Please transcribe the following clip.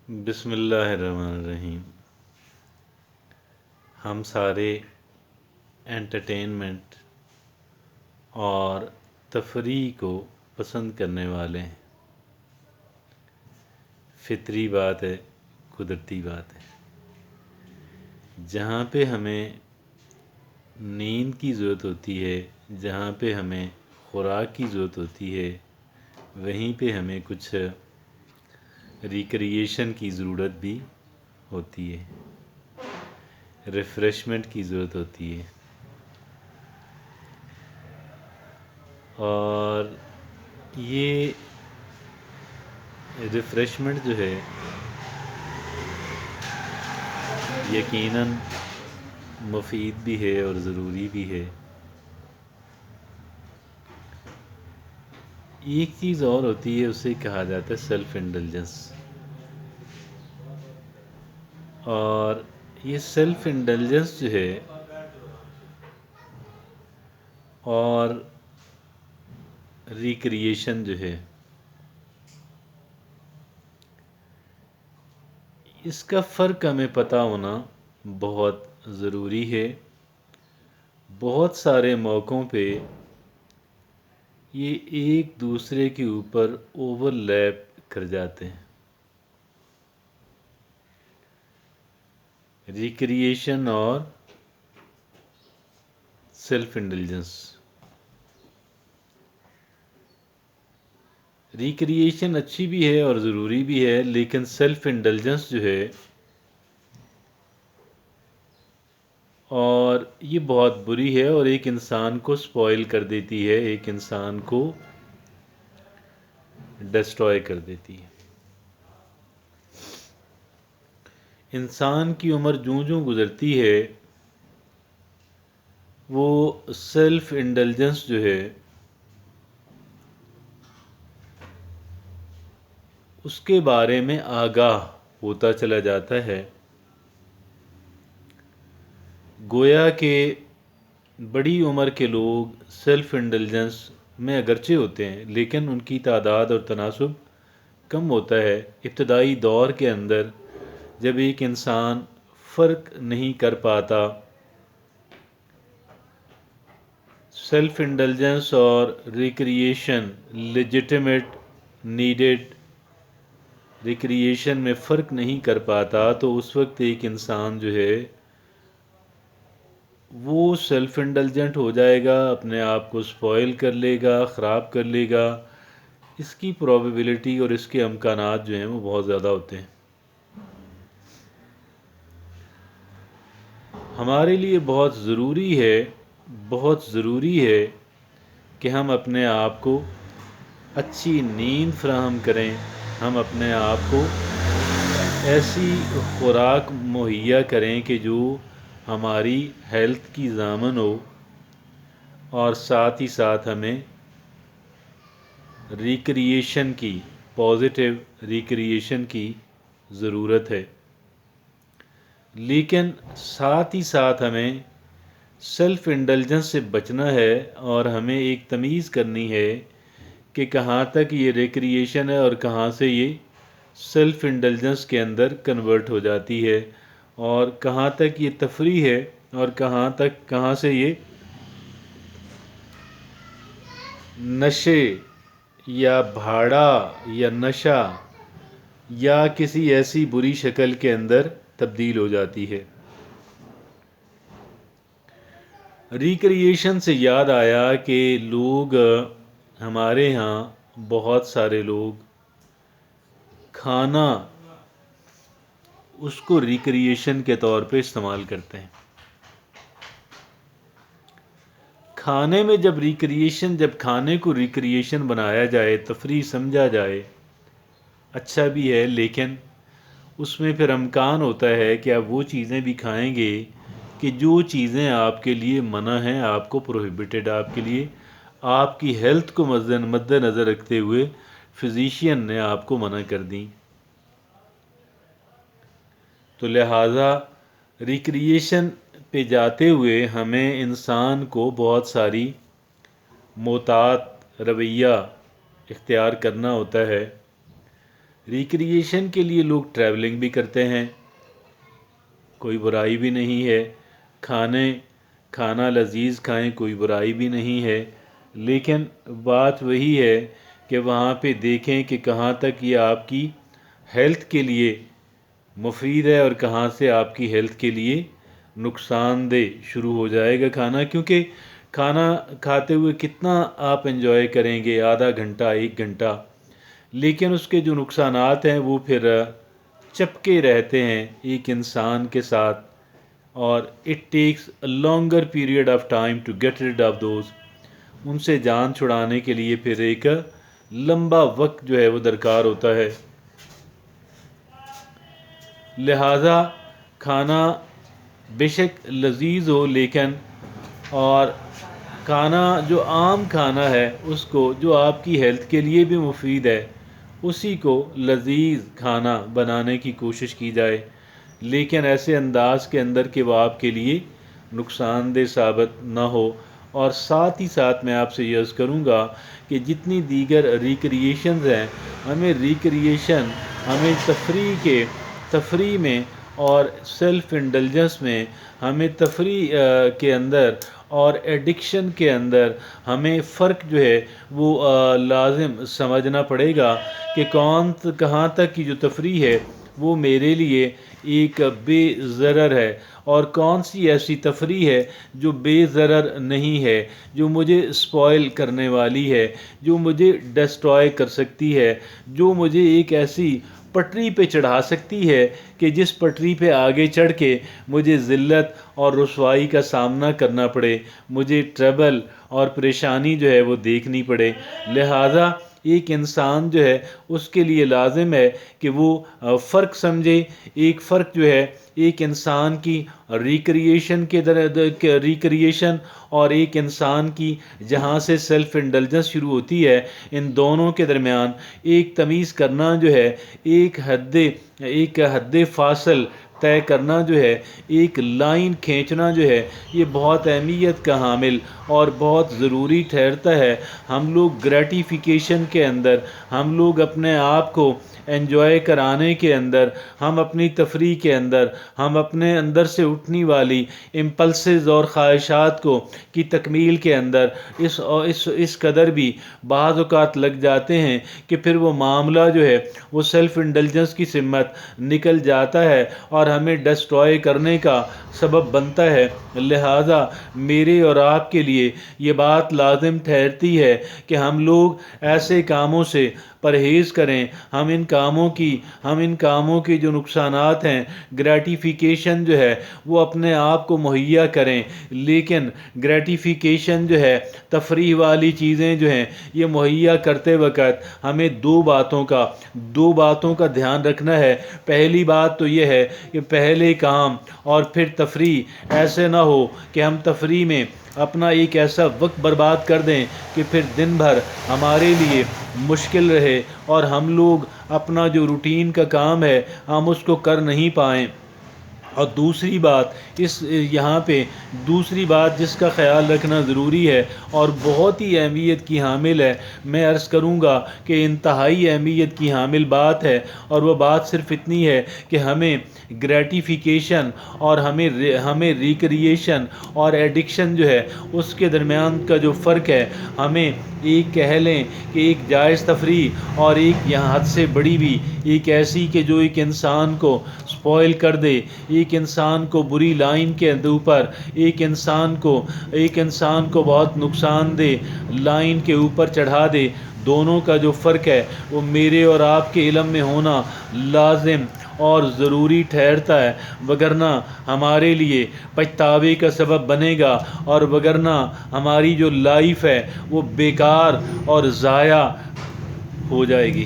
بسم اللہ الرحمن الرحیم۔ ہم سارے انٹرٹینمنٹ اور تفریح کو پسند کرنے والے ہیں۔ فطری بات ہے، قدرتی بات ہے۔ جہاں پہ ہمیں نیند کی ضرورت ہوتی ہے، جہاں پہ ہمیں خوراک کی ضرورت ہوتی ہے، وہیں پہ ہمیں کچھ ریکریشن کی ضرورت بھی ہوتی ہے، ریفریشمنٹ کی ضرورت ہوتی ہے۔ اور یہ ریفریشمنٹ جو ہے یقیناً مفید بھی ہے اور ضروری بھی ہے۔ ایک چیز اور ہوتی ہے، اسے کہا جاتا ہے سیلف انڈلجنس۔ اور یہ سیلف انڈلجنس جو ہے اور ریکریشن جو ہے، اس کا فرق ہمیں پتہ ہونا بہت ضروری ہے۔ بہت سارے موقعوں پہ یہ ایک دوسرے کے اوپر اوور لیپ کر جاتے ہیں۔ ریکریشن اور سیلف انڈلجنس۔ ریکریشن اچھی بھی ہے اور ضروری بھی ہے، لیکن سیلف انڈلجنس جو ہے اور یہ بہت بری ہے اور ایک انسان کو سپوائل کر دیتی ہے، ایک انسان کو ڈسٹروائے کر دیتی ہے۔ انسان کی عمر جوں جوں گزرتی ہے، وہ سیلف انڈلجنس جو ہے اس کے بارے میں آگاہ ہوتا چلا جاتا ہے۔ گویا کہ بڑی عمر کے لوگ سیلف انڈلجنس میں اگرچہ ہوتے ہیں، لیکن ان کی تعداد اور تناسب کم ہوتا ہے۔ ابتدائی دور کے اندر جب ایک انسان فرق نہیں کر پاتا سیلف انڈلجنس اور ریکریشن، لیجٹمیٹ نیڈڈ ریکریشن میں فرق نہیں کر پاتا، تو اس وقت ایک انسان جو ہے وہ سیلف انڈلجنٹ ہو جائے گا، اپنے آپ کو سپوائل کر لے گا، خراب کر لے گا۔ اس کی پروبیبلٹی اور اس کے امکانات جو ہیں وہ بہت زیادہ ہوتے ہیں۔ ہمارے لیے بہت ضروری ہے کہ ہم اپنے آپ کو اچھی نیند فراہم کریں، ہم اپنے آپ کو ایسی خوراک مہیا کریں کہ جو ہماری ہیلتھ کی ضامن ہو، اور ساتھ ہی ساتھ ہمیں ریکریشن کی، پازیٹیو ریکریشن کی ضرورت ہے۔ لیکن ساتھ ہی ساتھ ہمیں سیلف انڈلجنس سے بچنا ہے، اور ہمیں ایک تمیز کرنی ہے کہ کہاں تک یہ ریکریشن ہے اور کہاں سے یہ سیلف انڈلجنس کے اندر کنورٹ ہو جاتی ہے، اور کہاں تک یہ تفریح ہے اور کہاں سے یہ نشے یا بھاڑا یا نشہ یا کسی ایسی بری شکل کے اندر تبدیل ہو جاتی ہے۔ ریکریشن سے یاد آیا کہ لوگ ہمارے ہاں بہت سارے لوگ کھانا اس کو ریکریشن کے طور پہ استعمال کرتے ہیں۔ کھانے میں جب کھانے کو ریکریشن بنایا جائے، تفریح سمجھا جائے، اچھا بھی ہے، لیکن اس میں پھر امکان ہوتا ہے کہ آپ وہ چیزیں بھی کھائیں گے کہ جو چیزیں آپ کے لیے منع ہیں، آپ کو پروہیبٹڈ، آپ کے لیے آپ کی ہیلتھ کو مد نظر رکھتے ہوئے فزیشین نے آپ کو منع کر دیں۔ تو لہٰذا ریکریشن پہ جاتے ہوئے ہمیں انسان کو بہت ساری محتاط رویہ اختیار کرنا ہوتا ہے۔ रिक्रिएशन के लिए लोग ट्रैवलिंग भी करते हैं, कोई बुराई भी नहीं है। खाना लजीज खाएं, कोई बुराई भी नहीं है। लेकिन बात वही है कि वहाँ पे देखें कि कहाँ तक ये आपकी हेल्थ के लिए मुफीद है और कहाँ से आपकी हेल्थ के लिए नुकसानदेह शुरू हो जाएगा खाना। क्योंकि खाना खाते हुए कितना आप एंजॉय करेंगे, आधा घंटा 1 घंटा, लेकिन उसके जो नुकसानात हैं वो फिर चपके रहते हैं एक इंसान के साथ, और it takes a longer period of time to get rid of those. उनसे जान छुड़ाने के लिए फिर एक लंबा वक्त जो है वो दरकार होता है। लिहाजा खाना बेशक लजीज हो, लेकिन और खाना जो आम खाना है उसको, जो आपकी हेल्थ के लिए भी मुफीद है, उसी को लजीज खाना बनाने की कोशिश की जाए, लेकिन ऐसे अंदाज के अंदर कि वो आपके लिए नुकसानदेह साबित ना हो। और साथ ही साथ मैं आपसे ये अर्ज़ करूँगा कि जितनी दीगर रिक्रिएशंस हैं, हमें तफरी में और सेल्फ़ इंडल्जेंस में, हमें तफरी के अंदर और एडिक्शन के अंदर हमें फ़र्क जो है वो लाजिम समझना पड़ेगा कि कहाँ तक की जो तफरी है वो मेरे लिए एक बेज़रर है, और कौन सी ऐसी तफरी है जो बेज़रर नहीं है, जो मुझे स्पॉइल करने वाली है, जो मुझे डिस्ट्रॉय कर सकती है, जो मुझे एक ऐसी पटरी पे चढ़ा सकती है कि जिस पटरी पे आगे चढ़ के मुझे ज़िल्लत और रुसवाई का सामना करना पड़े, मुझे ट्रबल और परेशानी जो है वो देखनी पड़े। लिहाजा एक इंसान जो है उसके लिए लाजिम है कि वो फ़र्क समझे। एक फ़र्क जो है एक इंसान की रिक्रिएशन और एक इंसान की जहाँ से सेल्फ़ इंडल्जेंस शुरू होती है, इन दोनों के दरमियान एक तमीज़ करना जो है, एक हद फासल तय करना जो है, एक लाइन खींचना जो है, ये बहुत अहमियत का हामिल और बहुत ज़रूरी ठहरता है। हम लोग ग्रेटिफिकेशन के अंदर, हम लोग अपने आप को एंजॉय कराने के अंदर, हम अपनी तफरी के अंदर, हम अपने अंदर से उठने वाली इम्पल्सेस और ख्वाहिशात की तकमील के अंदर इस कदर भी बाज़ औक़ात लग जाते हैं कि फिर वो मामला जो है वो सेल्फ़ इंडल्जेंस की सिमत निकल जाता है और हमें डिस्ट्रॉय करने का सबब बनता है। लिहाजा मेरे और आपके लिए ये बात लाजिम ठहरती है कि हम लोग ऐसे कामों से परहेज़ करें। हम इन कामों के जो नुकसानात हैं, ग्रेटिफिकेशन जो है वो अपने आप को मुहैया करें, लेकिन ग्रेटिफिकेशन जो है, तफरीह वाली चीज़ें जो हैं, ये मुहैया करते वक़्त हमें दो बातों का ध्यान रखना है। पहली बात तो ये है कि पहले काम और फिर तफरीह, ऐसे ना हो कि हम तफरीह में अपना एक ऐसा वक्त बर्बाद कर दें कि फिर दिन भर हमारे लिए मुश्किल रहे और हम लोग अपना जो रूटीन का काम है हम उसको कर नहीं पाएँ। और दूसरी बात जिसका ख्याल रखना ज़रूरी है और बहुत ही अहमियत की हामिल है, मैं अर्ज़ करूँगा कि इंतहाई अहमियत की हामिल बात है, और वह बात सिर्फ़ इतनी है कि हमें ग्रेटिफिकेशन और हमें रिक्रिएशन और एडिक्शन जो है उसके दरमियान का जो फ़र्क है, हमें एक कह लें कि एक जायज़ तफरी और एक यहाँ हद से बड़ी भी, एक ऐसी कि जो एक इंसान को स्पॉइल कर दे, एक इंसान को बुरी लाइन के ऊपर, एक इंसान को बहुत नुकसानदेह लाइन के ऊपर चढ़ा दे। दोनों का जो फ़र्क है वो मेरे और आपके इल्म में होना लाजिम और ज़रूरी ठहरता है, वगरना हमारे लिए पछतावे का सबब बनेगा और वगरना हमारी जो लाइफ है वो बेकार और ज़ाया हो जाएगी।